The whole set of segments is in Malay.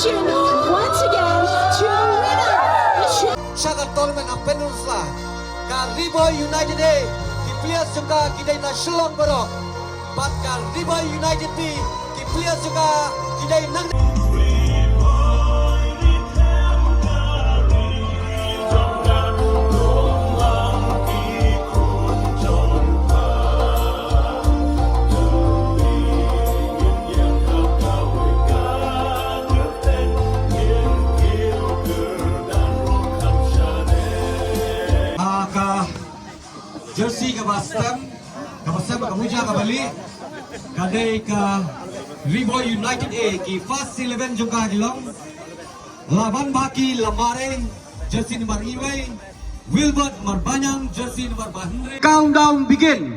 congratulations once again to our winner. Syakat tournament ang Peninsula ka RI BHOI United A ki players juga kita na Shillong Barok pat ka RI BHOI United B ki players juga kita nang jersey ke Bastem ke Muja ke Bali kadai ke RI BHOI United A ki first 11 juga dilong lawan baki Lamare jersey nomor Iway Wilbert Marbanyang jersey nomor Bahendre. Countdown begin.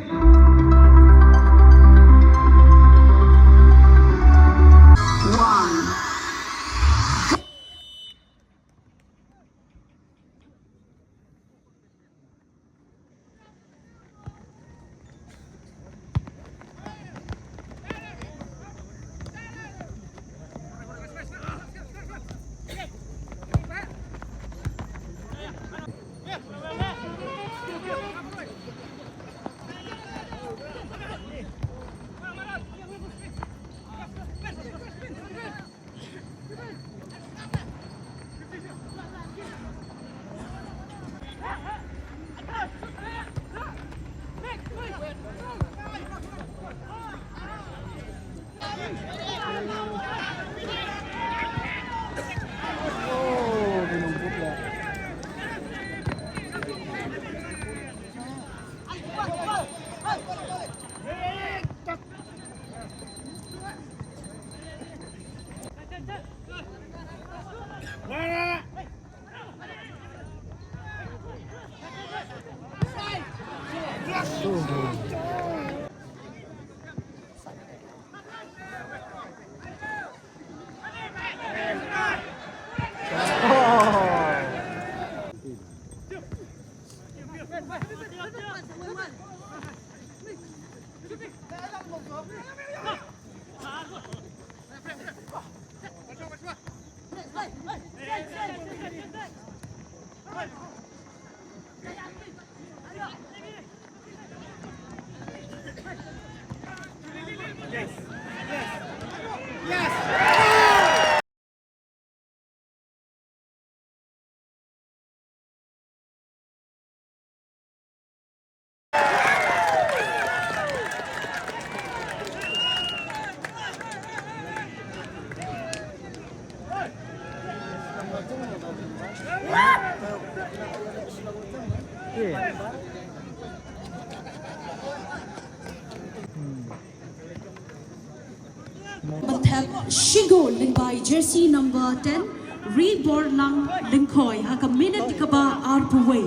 Shigo link by jersey number 10 RI BHOI Lang Linkhoi haka minute dikaba arpuway.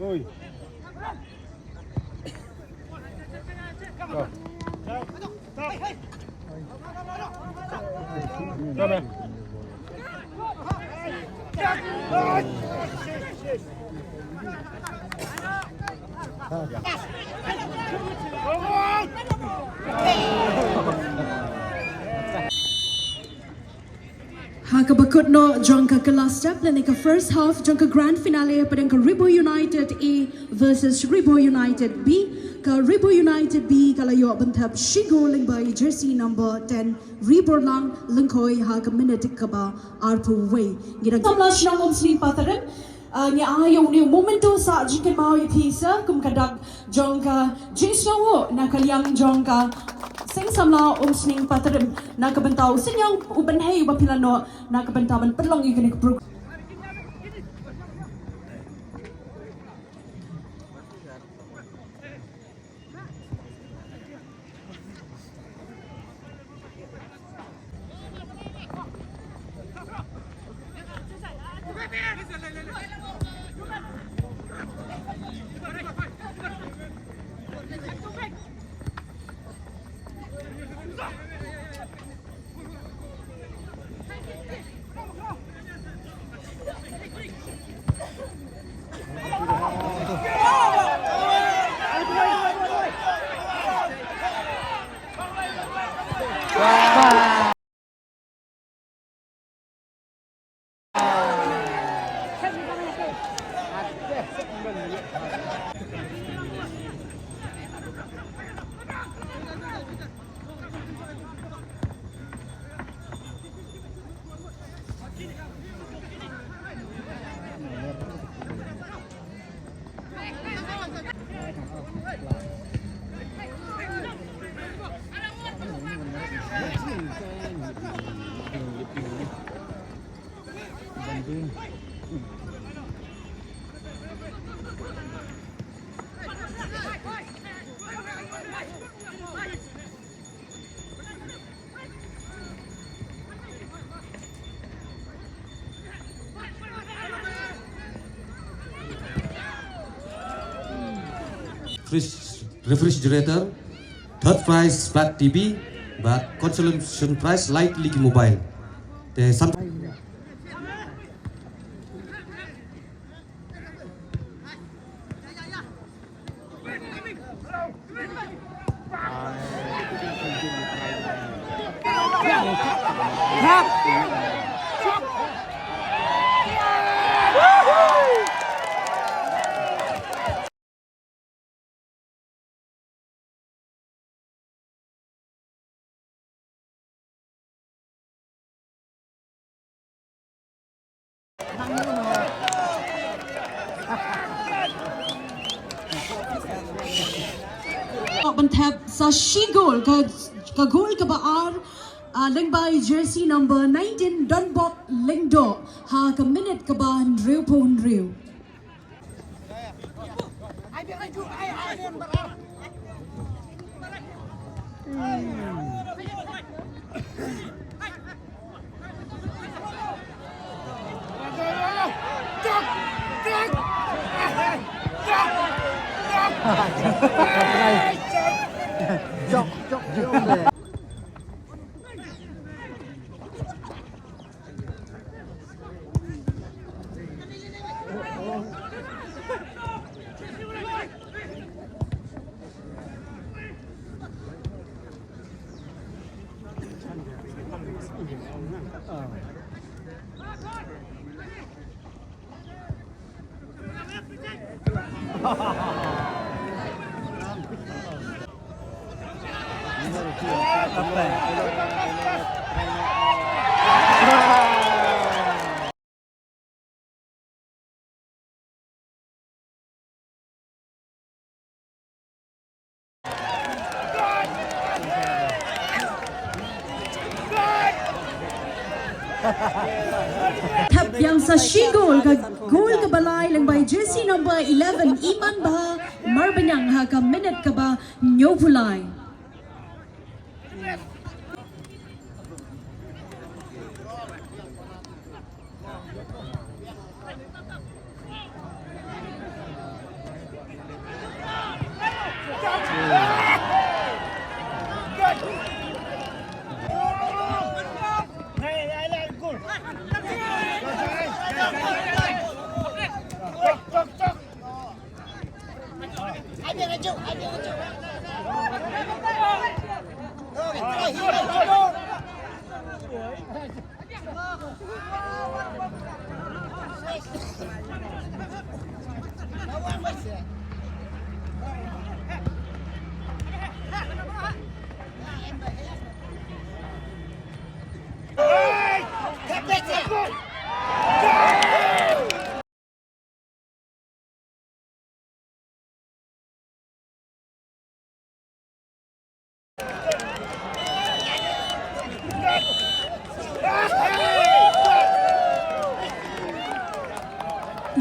Oi. Hakabakut no jangka kelas step dan ke first half jangka grand finale pada ke RI BHOI United A versus RI BHOI United B. Ke RI BHOI United B kalau yo bentap Shigo ling by jersey number 10 RI BHOI Lang Linkhoi ha ke minute ke ba arpu way. Kita 16 nang umsli pataran Nya ayaw ni momento sa jikin mau ipisa kum kadak jongka jinsyawo na kalyang jongka sing samla sning patrim na kabentaw sinyang uban hey bapilano na kabentawan perlong ikan ke refrigerator, third prize flat TV, but consolation prize light leaky mobile. Bantap sa Shigol ka goal ka baar lengbay jersey number 19 Dunbok Lengdo ha ka minute ka ba Andrew po Andrew Chọc chọc Tap yang sa Shigol ka goal ka balay lengbay jersey number 11 Iman ba marbanyang ha ka minute ka ba nyopulay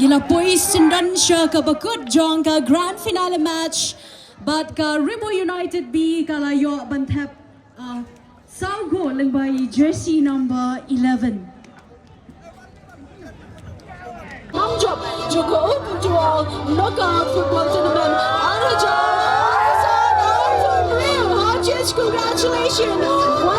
Gila pois sendan sya ka bakut jong ka grand finale match. But ka Ribo United B kalayo bantap sao go lang by jersey number 11. Job juga open to all knockout football tournament. Congratulations.